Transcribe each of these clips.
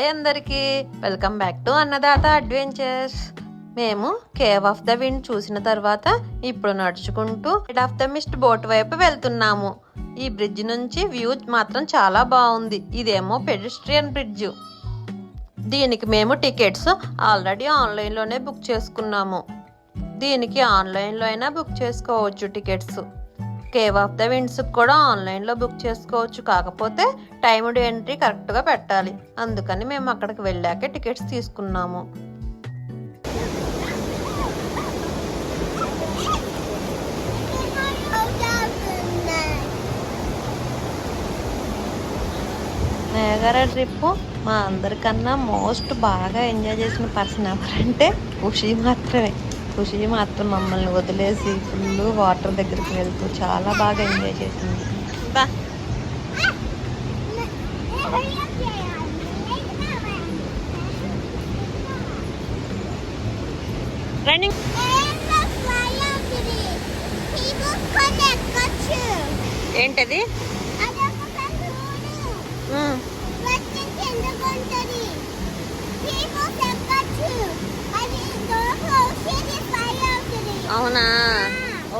అందరికీ welcome back to Annadata adventures. మేము cave of the wind చూసిన తర్వాత ఇప్పుడు నడుచుకుంటూ maid of the mist boat వైపు వెళ్తున్నాము. ఈ బ్రిడ్జ్ నుంచి వ్యూ మాత్రం చాలా బాగుంది. ఇదేమో పెడిస్ట్రియన్ బ్రిడ్జ్. దీనికి మేము టికెట్స్ ఆల్రెడీ ఆన్లైన్లోనే బుక్ చేసుకున్నాము. దీనికి ఆన్లైన్లో అయినా బుక్ చేసుకోవచ్చు tickets. Cave of the winds కూడా ఆన్లైన్లో బుక్ చేసుకోవచ్చు. కాకపోతే టైమ్డ్ ఎంట్రీ కరెక్ట్గా పెట్టాలి. అందుకని మేము అక్కడికి వెళ్ళాకే టికెట్స్ తీసుకున్నాము. నయాగరా ట్రిప్ మా అందరికన్నా మోస్ట్ బాగా ఎంజాయ్ చేసిన పర్సన్ ఎవరంటే ఖుషి మాత్రమే. ఖుషి మాత్రం మమ్మల్ని వదిలేసి ఫుల్ వాటర్ దగ్గరికి వెళ్తూ చాలా బాగా ఎంజాయ్ చేసింది. రన్నింగ్ ఏంటది? అవునా,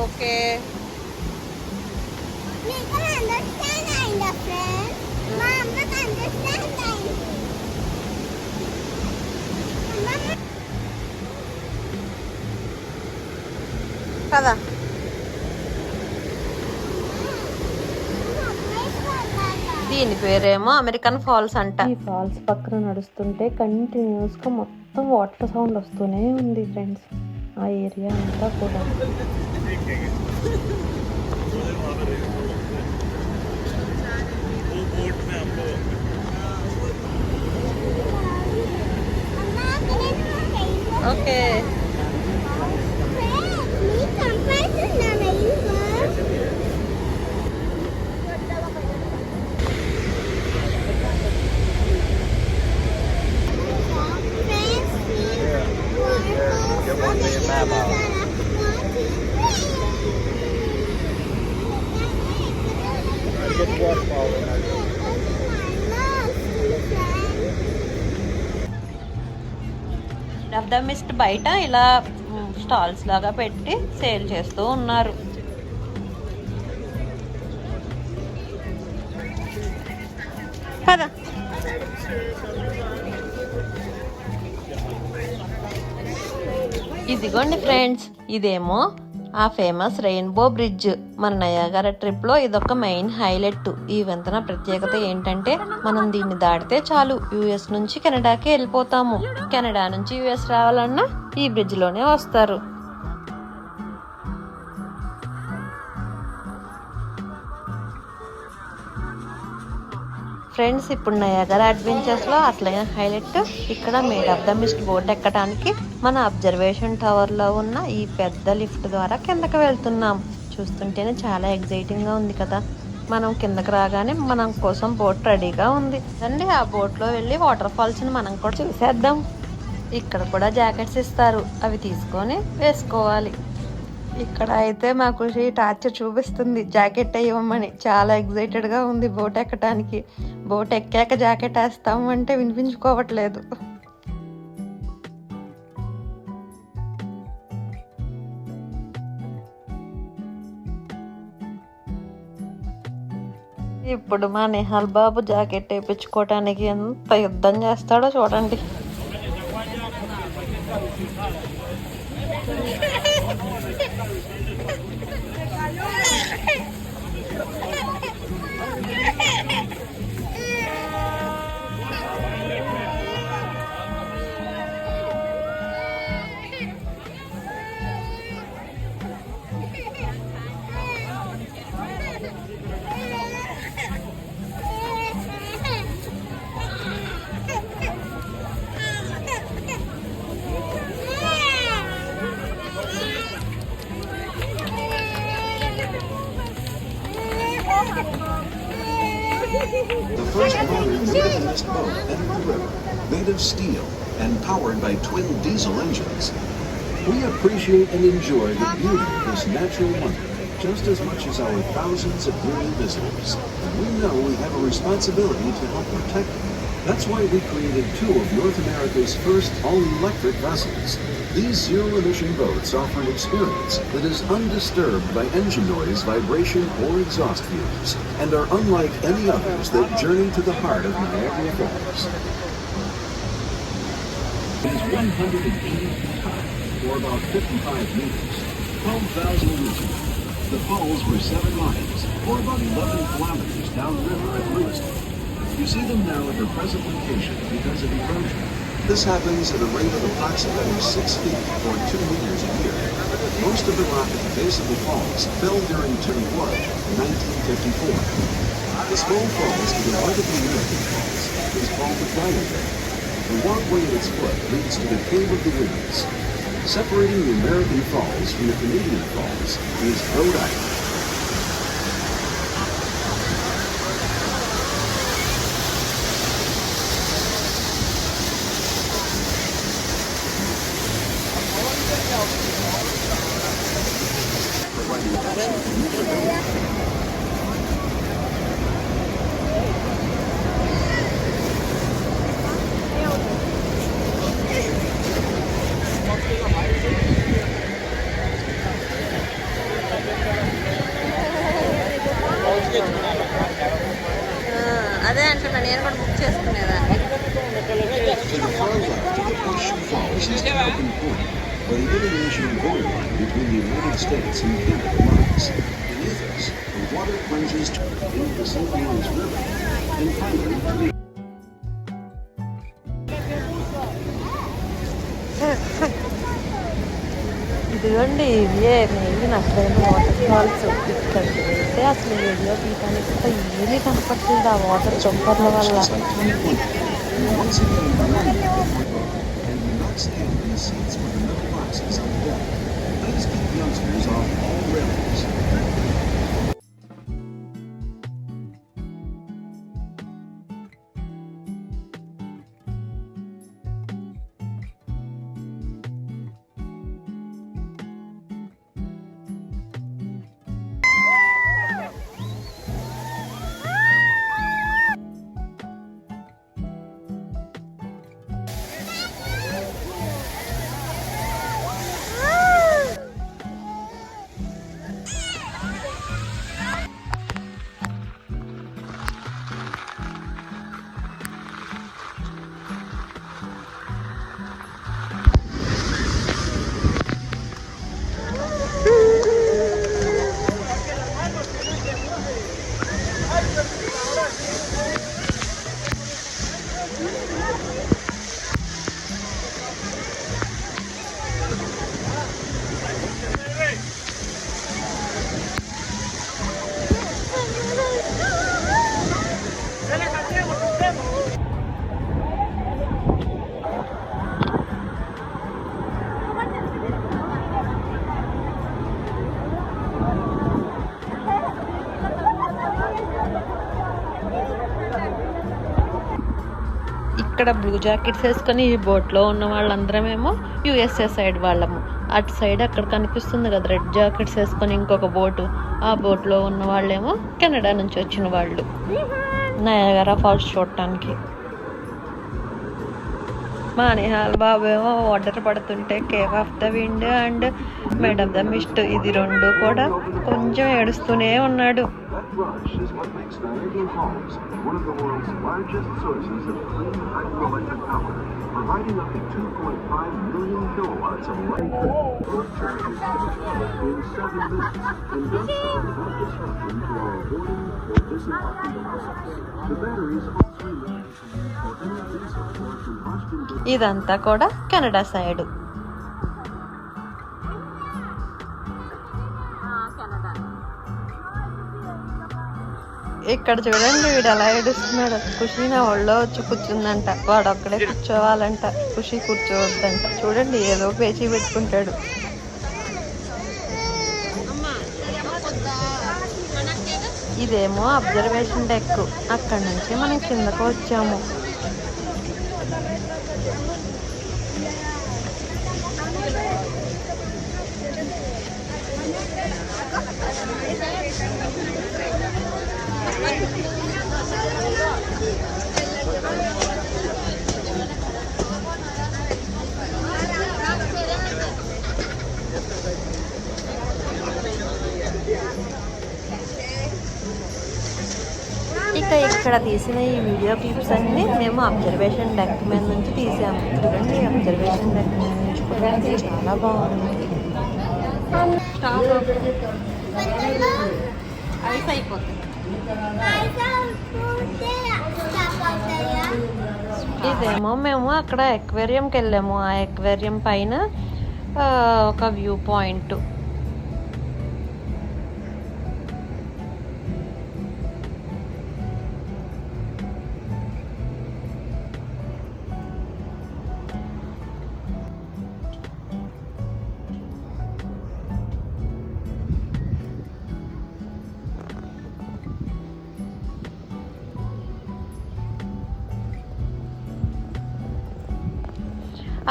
ఓకే. కదా దీని పేరేమో అమెరికన్ ఫాల్స్ అంట. ఈ ఫాల్స్ పక్కన నడుస్తుంటే కంటిన్యూస్ గా మొత్తం వాటర్ సౌండ్ వస్తూనే ఉంది ఫ్రెండ్స్. ఆ ఏరియా అంతా కూడా ఓకే. ఆఫ్ ద మిస్ట్ బయట ఇలా స్టాల్స్ లాగా పెట్టి సేల్ చేస్తూ ఉన్నారు. కదా ఇదిగోండి ఫ్రెండ్స్, ఇదేమో ఆ ఫేమస్ రెయిన్బో బ్రిడ్జ్. మన నయాగరా ట్రిప్ లో ఇదొక మెయిన్ హైలైట్. ఈ వంతెన ప్రత్యేకత ఏంటంటే మనం దీన్ని దాటితే చాలు యుఎస్ నుంచి కెనడాకి వెళ్ళిపోతాము. కెనడా నుంచి యుఎస్ రావాలన్నా ఈ బ్రిడ్జ్ లోనే వస్తారు. ఫ్రెండ్స్, ఇప్పుడు నయాగరా అడ్వెంచర్స్ లో అసలైన హైలైట్ ఇక్కడ maid of the mist boat ఎక్కడానికి మన అబ్జర్వేషన్ టవర్ లో ఉన్న ఈ పెద్ద లిఫ్ట్ ద్వారా కిందకి వెళ్తున్నాం. చూస్తుంటేనే చాలా ఎగ్జైటింగ్ గా ఉంది కదా. మనం కిందకి రాగానే మనం కోసం బోట్ రెడీగా ఉంది అండి. ఆ బోట్ లో వెళ్ళి వాటర్ ఫాల్స్ ని మనం కూడా చూసేద్దాం. ఇక్కడ కూడా జాకెట్స్ ఇస్తారు, అవి తీసుకొని వేసుకోవాలి. ఇక్కడ అయితే మా ఖుషి టార్చర్ చూపిస్తుంది జాకెట్ వేయమని. చాలా ఎగ్జైటెడ్ గా ఉంది బోట్ ఎక్కడానికి. బోట్ ఎక్కాక జాకెట్ వేస్తాము అంటే వినిపించుకోవట్లేదు. ఇప్పుడు మా నిహాల్ బాబు జాకెట్ వేయించుకోవటానికి ఎంత యుద్ధం చేస్తాడో చూడండి. The first modern mid-mist boat entered the river, made of steel and powered by twin diesel engines. We appreciate and enjoy the beauty of this natural wonder just as much as our thousands of yearly visitors. And we know we have a responsibility to help protect it. That's why we created two of North America's first all-electric vessels. These zero-emission boats offer an experience that is undisturbed by engine noise, vibration, or exhaust fumes, and are unlike any others that journey to the heart of Niagara Falls. It is 180 feet high, or about 55 meters, 12,000 meters. The falls were 7 miles, or about 11 kilometers downriver at Lewiston. You see them now at their present location because of erosion. This happens at a rate of approximately 6 feet or 2 meters a year. Most of the rock at the base of the falls fell during Turning Flood in 1954. The small falls to the right of the American Falls is called the Flying Bay. The walkway at its foot leads to the Cave of the Winds. Separating the American Falls from the Canadian Falls is Rhode Island. అదే అంటున్నా నేను కూడా book చేసుకునేదాన్ని. To the far left of the Horseshoe Falls is the Falcon Point, where the international borderline between the United States and Canada lies. Beneath us, the water plunges into the St. Lawrence River, and finally to the ఇదిగోండి ఇవే main అసలైన water falls. ఇక్కడికి వెళ్తే అసలు video తీయడానికి కూడా ఏమీ కనపడుతుంది ఆ వాటర్ చొప్పర్ల వల్ల. once again and do not stand in the seats with the metal boxes on the deck. Let us keep youngsters off all railings. ఇక్కడ బ్లూ జాకెట్స్ వేసుకొని ఈ బోట్లో ఉన్న వాళ్ళందరమేమో యుఎస్ఏ సైడ్ వాళ్ళము. అటు సైడ్ అక్కడ కనిపిస్తుంది కదా రెడ్ జాకెట్స్ వేసుకొని ఇంకొక బోటు, ఆ బోట్లో ఉన్న వాళ్ళేమో కెనడా నుంచి వచ్చిన వాళ్ళు నయాగరా ఫాల్స్ చూడటానికి. మా నిహాల్ బాబు ఏమో వాటర్ పడుతుంటే cave of the wind and maid of the mist ఇది రెండు కూడా కొంచెం ఏడుస్తూనే ఉన్నాడు. That rush is what makes Niagara Falls one of the world's largest sources of clean hydroelectric power, providing up to 2.5 million kilowatts of electricity. Both charges in 7 minutes and thus are without disruption to our boarding or disembarking process. The batteries also remain for any diesel or combustion. ఇదంతా కూడా Canada side. ఇక్కడ చూడండి వీడు ఎలా ఏడుస్తున్నాడు. ఖుషి నా ఒళ్ళో వచ్చి కూర్చుందంట, వాడు ఒక్కడే కూర్చోవాలంట, ఖుషి కూర్చోవద్దంట. చూడండి ఏదో పేచీ పెట్టుకుంటాడు. ఇదేమో అబ్జర్వేషన్ డెక్, అక్కడి నుంచి మనం కిందకు వచ్చాము. ఇక్కడ తీసిన ఈ వీడియో క్లిప్స్ అన్ని మేము అబ్జర్వేషన్ డెక్ మీద నుంచి తీసాము. చూడండి, అబ్జర్వేషన్ డెక్ మీద నుంచి కూడా చాలా బాగుంది. ఐస్ అయిపోతుంది. ఇదేమో మేము అక్కడ ఎక్వేరియంకి వెళ్ళాము. ఆ ఎక్వేరియం పైన ఒక వ్యూ పాయింట్.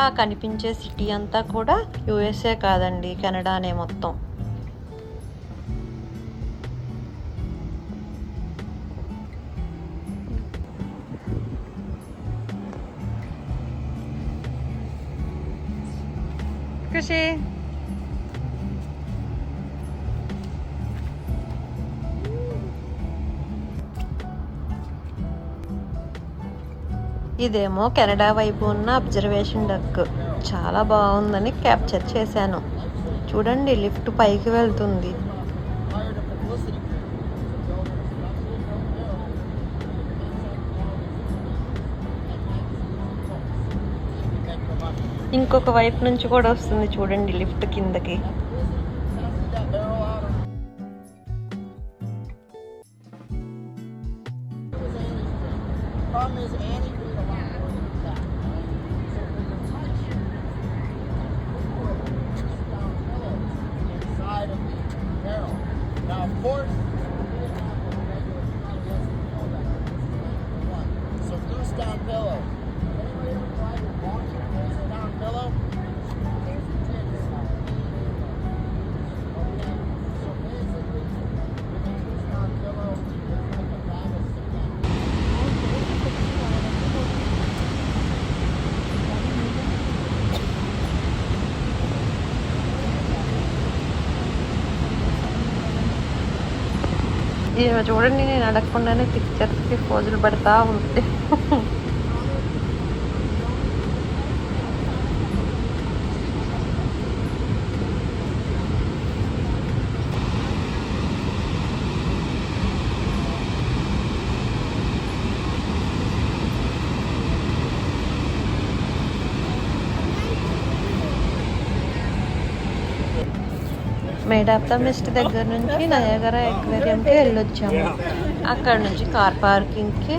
ఆ కనిపించే సిటీ అంతా కూడా యుఎస్ఏ కాదండి, కెనడానే మొత్తం. ఖుషి ఇదేమో కెనడా వైపు ఉన్న అబ్జర్వేషన్ డెక్. చాలా బాగుందని క్యాప్చర్ చేశాను. చూడండి, లిఫ్ట్ పైకి వెళ్తుంది. ఇంకొక వైపు నుంచి కూడా వస్తుంది చూడండి లిఫ్ట్ కిందకి. చూడండి, నేను అడగకుండానే పిక్చర్స్కి పోజులు పడతా ఉంటే. మేడ్ ఆఫ్ ద మిస్ట్ దగ్గర నుంచి నయాగరా ఎక్వేరియంకి వెళ్ళొచ్చాము. అక్కడ నుంచి కార్ పార్కింగ్కి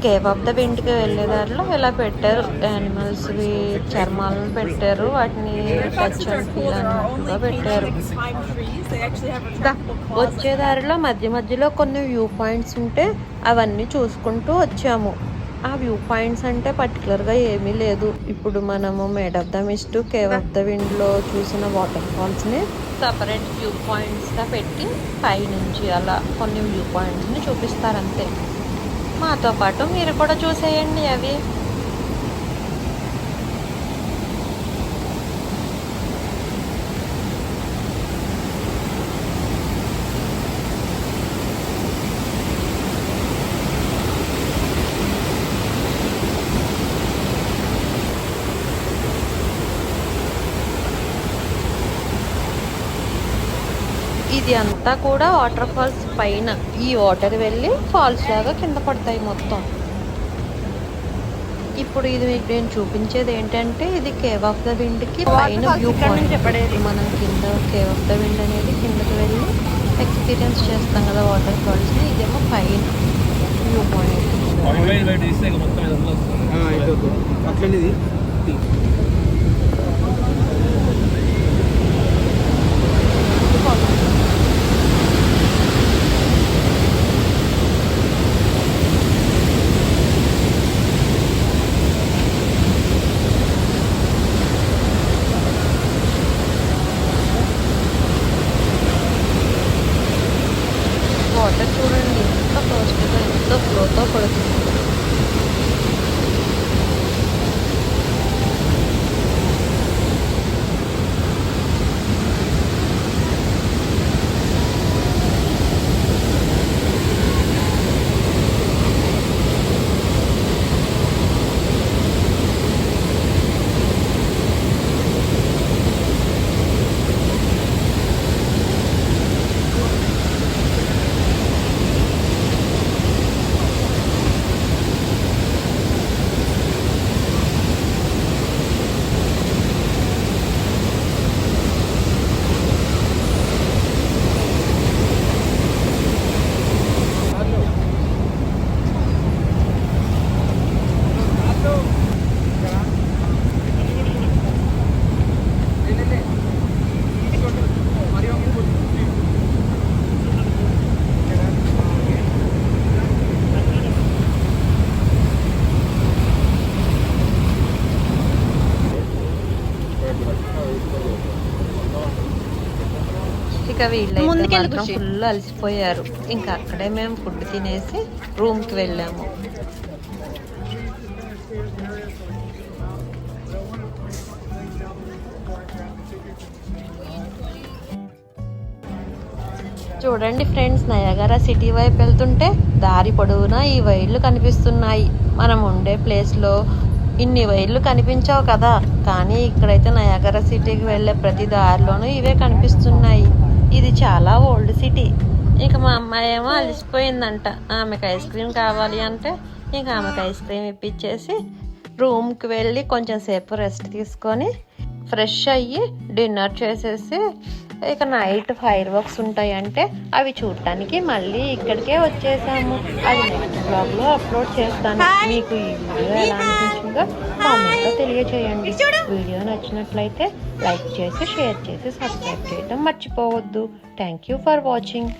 కేవ్ ఆఫ్ ద విండ్కి వెళ్ళే దారిలో ఇలా పెట్టారు. యానిమల్స్వి చర్మాలను పెట్టారు, వాటిని టచ్ అండ్ ఫీల్ అన్నట్టుగా పెట్టారు. వచ్చే దారిలో మధ్య మధ్యలో కొన్ని వ్యూ పాయింట్స్ ఉంటే అవన్నీ చూసుకుంటూ వచ్చాము. ఆ వ్యూ పాయింట్స్ అంటే పర్టికులర్గా ఏమీ లేదు. ఇప్పుడు మనము made of the mist, cave of the విండ్లో చూసిన వాటర్ ఫాల్స్ని సపరేట్ వ్యూ పాయింట్స్గా పెట్టి పైనుంచి అలా కొన్ని వ్యూ పాయింట్స్ని చూపిస్తారంతే. మాతో పాటు మీరు కూడా చూసేయండి అవి. ఇది అంతా కూడా వాటర్ ఫాల్స్ పైన. ఈ వాటర్ వెళ్ళి ఫాల్స్ లాగా కింద పడతాయి మొత్తం. ఇప్పుడు ఇది మీకు నేను చూపించేది ఏంటంటే, ఇది కేవ్ ఆఫ్ ద విండ్కి పైన వ్యూ పాయింట్. మనం కింద కేవ్ ఆఫ్ ద విండ్ అనేది కిందకి వెళ్ళి ఎక్స్పీరియన్స్ చేస్తాం కదా వాటర్ ఫాల్స్ని. ఇదేమో పైన వ్యూ పాయింట్. వాటర్ చూడండి ఎంత ఫాస్ట్గా, ఎంత ఫ్లోతో పడుతుంది. ఇంకా వీళ్ళైతే మాత్రం ఫుల్ అలసిపోయారు. ఇంకా అక్కడే మేము ఫుడ్ తినేసి రూమ్కి వెళ్ళాము. చూడండి ఫ్రెండ్స్, నయాగరా సిటీ వైపు వెళ్తుంటే దారి పొడవునా ఈ వైర్లు కనిపిస్తున్నాయి. మనం ఉండే ప్లేస్లో ఇన్ని వైర్లు కనిపించావు కదా, కానీ ఇక్కడైతే నయాగరా సిటీకి వెళ్ళే ప్రతి దారిలోనూ ఇవే కనిపిస్తున్నాయి. ఇది చాలా ఓల్డ్ సిటీ. ఇక మా అమ్మాయి ఏమో అలసిపోయిందంట. ఆమెకు ఐస్ క్రీమ్ కావాలి అంటే ఇంకా ఆమెకు ఐస్ క్రీమ్ ఇప్పించేసి రూమ్కి వెళ్ళి కొంచెం సేపు రెస్ట్ తీసుకొని ఫ్రెష్ అయ్యి డిన్నర్ చేసేసి ఇక నైట్ ఫైర్ వర్క్స్ ఉంటాయంటే అవి చూడటానికి మళ్ళీ ఇక్కడికే వచ్చేసాము. అది నెక్స్ట్ బ్లాగ్లో అప్లోడ్ చేస్తాను. మీకు ఈ వీడియో ఎలా అనిపించిందో కామెంట్లో తెలియచేయండి. వీడియో నచ్చినట్లయితే లైక్ చేసి షేర్ చేసి సబ్స్క్రైబ్ చేయడం మర్చిపోవద్దు. Thank you for watching.